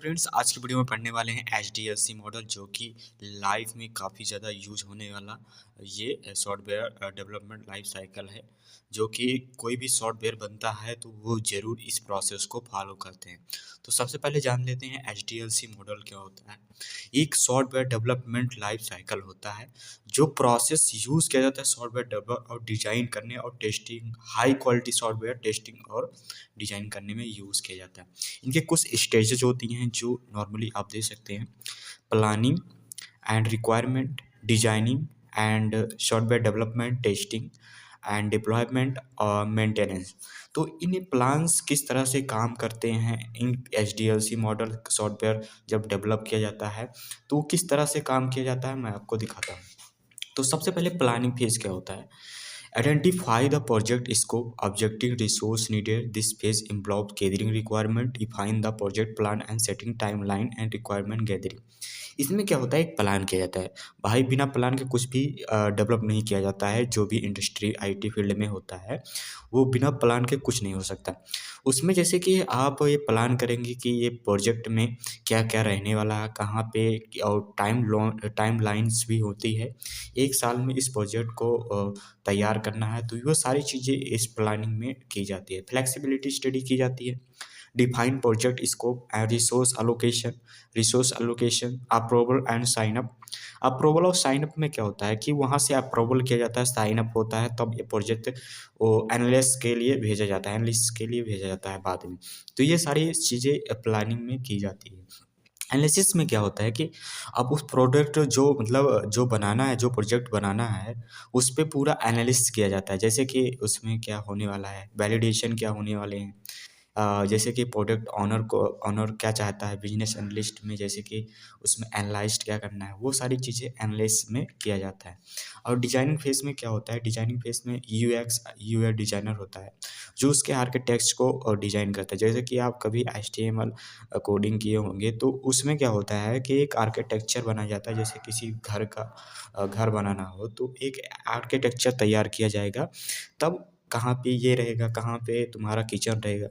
Friends आज की video में पढ़ने वाले हैं एचडीएलसी मॉडल जो कि लाइफ में काफ़ी ज़्यादा यूज होने वाला ये सॉफ्टवेयर डेवलपमेंट लाइफ साइकिल है। जो कि कोई भी सॉफ्टवेयर बनता है तो वो ज़रूर इस प्रोसेस को फॉलो करते हैं। तो सबसे पहले जान लेते हैं एचडीएलसी मॉडल क्या होता है। एक सॉफ्टवेयर डेवलपमेंट लाइफ साइकिल होता है जो प्रोसेस यूज़ किया जाता है सॉफ्टवेयर डेवलप और डिजाइन करने और testing high quality software testing और डिजाइन करने में यूज़ किया जाता है। इनके कुछ स्टेजेस होती हैं जो नॉर्मली आप दे सकते हैं। Planning and requirement, designing and software development, testing and deployment और मेंटेनेंस। तो इन प्लान्स किस तरह से काम करते हैं इन एचडीएलसी मॉडल सॉफ्टवेयर जब डेवलप किया जाता है तो किस तरह से काम किया जाता है मैं आपको दिखाता हूँ। तो सबसे पहले प्लानिंग फेज क्या होता है। Identify the project scope, objective, resource needed. This phase involves gathering requirement, define the project plan and setting timeline and requirement gathering. इसमें क्या होता है एक प्लान किया जाता है। भाई बिना प्लान के कुछ भी डेवलप नहीं किया जाता है। जो भी इंडस्ट्री आईटी फील्ड में होता है वो बिना प्लान के कुछ नहीं हो सकता। उसमें जैसे कि आप ये प्लान करेंगे कि ये प्रोजेक्ट में क्या क्या रहने वाला है, कहाँ पे और टाइम लाइन्स भी होती है। एक साल में इस प्रोजेक्ट को तैयार करना है तो ये सारी चीज़ें इस प्लानिंग में की जाती है। फ्लेक्सिबिलिटी स्टडी की जाती है। Define project scope and resource allocation, approval and sign up. Approval और साइन अप में क्या होता है कि वहाँ से अप्रूवल किया जाता है, साइन अप होता है, तब ये प्रोजेक्ट वो एनालिस्ट के लिए भेजा जाता है, एनालिस्ट के लिए भेजा जाता है बाद में। तो ये सारी चीज़ें प्लानिंग में की जाती है। एनालिसिस में क्या होता है कि अब उस प्रोडक्ट जो मतलब जो बनाना है, जो प्रोजेक्ट बनाना है, उस पे पूरा एनालिसिस किया जाता है। जैसे कि उसमें क्या होने वाला है, वैलिडेशन क्या होने वाले हैं। जैसे कि प्रोडक्ट ऑनर क्या चाहता है, बिजनेस एनालिस्ट में जैसे कि उसमें एनालाइज़्ड क्या करना है, वो सारी चीज़ें एनालिसिस में किया जाता है। और डिजाइनिंग फेज़ में क्या होता है, डिजाइनिंग फेज़ में यूएक्स डिजाइनर होता है, जो उसके आर्किटेक्ट्स को डिज़ाइन करता है। जैसे कि आप कभी एचटीएमएल कोडिंग किए होंगे तो उसमें क्या होता है कि एक आर्किटेक्चर बनाया जाता है। जैसे किसी घर का घर बनाना हो तो एक आर्किटेक्चर तैयार किया जाएगा, तब कहाँ पे ये रहेगा, कहाँ पे तुम्हारा किचन रहेगा,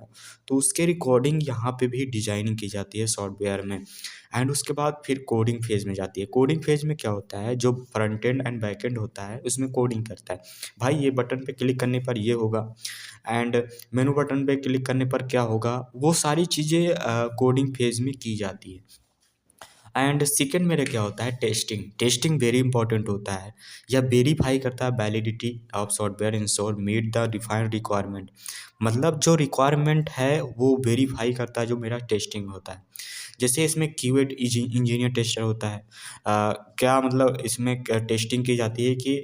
तो उसके रिकॉर्डिंग यहाँ पे भी डिजाइनिंग की जाती है सॉफ्टवेयर में। एंड उसके बाद फिर कोडिंग फेज़ में जाती है। कोडिंग फेज़ में क्या होता है, जो front end and back and होता है उसमें कोडिंग करता है। भाई ये बटन पे क्लिक करने पर ये होगा एंड मेनू बटन पे क्लिक करने पर क्या होगा, वो सारी चीज़ें कोडिंग फेज़ में की जाती है। एंड सेकंड मेरा क्या होता है, टेस्टिंग वेरी इंपॉर्टेंट होता है। यह वेरीफाई करता है validity of software ensure meet the defined requirement. मतलब जो रिक्वायरमेंट है वो वेरीफाई करता है, जो मेरा टेस्टिंग होता है। जैसे इसमें क्यूए इंजीनियर टेस्टर होता है। क्या मतलब इसमें टेस्टिंग की जाती है कि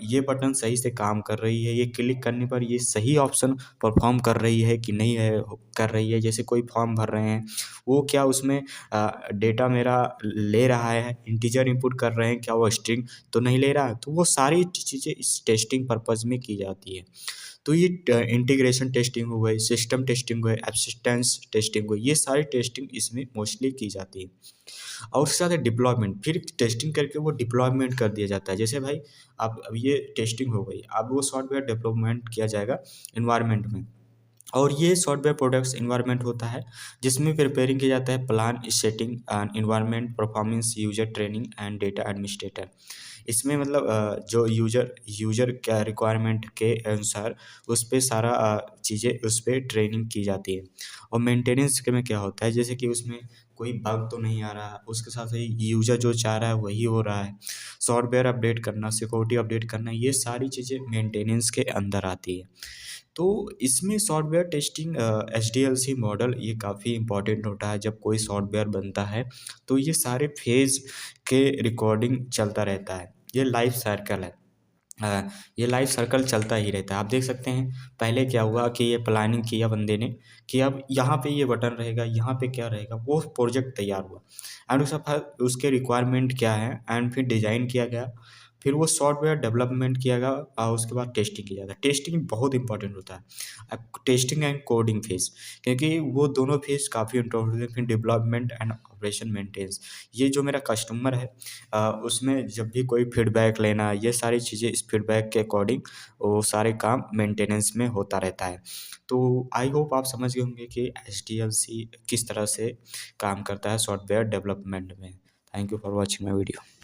ये बटन सही से काम कर रही है, ये क्लिक करने पर ये सही ऑप्शन परफॉर्म कर रही है कि नहीं है, कर रही है। जैसे कोई फॉर्म भर रहे हैं, वो क्या उसमें डेटा मेरा ले रहा है, इंटीजर इनपुट कर रहे हैं, क्या वो स्ट्रिंग तो नहीं ले रहा है। तो वो सारी चीज़ें इस टेस्टिंग पर्पज़ में की जाती है। तो ये इंटीग्रेशन टेस्टिंग हो गई, सिस्टम टेस्टिंग हो गई, एक्सेप्टेंस टेस्टिंग हो गई, ये सारी टेस्टिंग इसमें मोस्टली की जाती है। और उसके साथ डिप्लॉयमेंट, फिर टेस्टिंग करके वो डिप्लॉयमेंट कर दिया जाता है। जैसे भाई अब ये टेस्टिंग हो गई, अब वो सॉफ्टवेयर डेवलपमेंट किया जाएगा एनवायरनमेंट में। और ये सॉफ्टवेयर प्रोडक्ट्स एनवायरनमेंट होता है जिसमें प्रिपेयरिंग किया जाता है plan setting and environment performance user training and data administrator. इसमें मतलब जो यूजर क्या रिक्वायरमेंट के अनुसार उस पे सारा चीज़ें उस पे ट्रेनिंग की जाती है। और मेंटेनेंस के में क्या होता है, जैसे कि उसमें कोई बग तो नहीं आ रहा, उसके साथ ही यूजर जो चाह रहा है वही हो रहा है। सॉफ्टवेयर अपडेट करना, सिक्योरिटी अपडेट करना, ये सारी चीज़ें मेंटेनेंस के अंदर आती है। तो इसमें सॉफ्टवेयर टेस्टिंग एचडीएलसी मॉडल ये काफ़ी इम्पोर्टेंट होता है। जब कोई सॉफ्टवेयर बनता है तो ये सारे फेज़ के रिकॉर्डिंग चलता रहता है। ये लाइफ सर्कल है। ये लाइफ सर्कल चलता ही रहता है। आप देख सकते हैं पहले क्या हुआ कि ये प्लानिंग किया बंदे ने कि अब यहाँ पे ये बटन रहेगा, यहाँ पे क्या रहेगा, वो प्रोजेक्ट तैयार हुआ एंड उसके बाद उसके रिक्वायरमेंट क्या है एंड फिर डिज़ाइन किया गया। फिर वो सॉफ्टवेयर डेवलपमेंट किया गया और उसके बाद टेस्टिंग किया जाता है। टेस्टिंग बहुत इंपॉर्टेंट होता है। टेस्टिंग एंड कोडिंग फेज़, क्योंकि वो दोनों फेज़ काफ़ी इम्पोर्टेंट होते हैं। फिर डेवलपमेंट एंड ऑपरेशन मेंटेनेंस, ये जो मेरा कस्टमर है उसमें जब भी कोई फीडबैक लेना, ये सारी चीज़ें इस फीडबैक के अकॉर्डिंग वो सारे काम मेंटेनेंस में होता रहता है। तो आई होप आप समझ गए होंगे कि एचडीएलसी किस तरह से काम करता है सॉफ्टवेयर डेवलपमेंट में। Thank you for watching my video.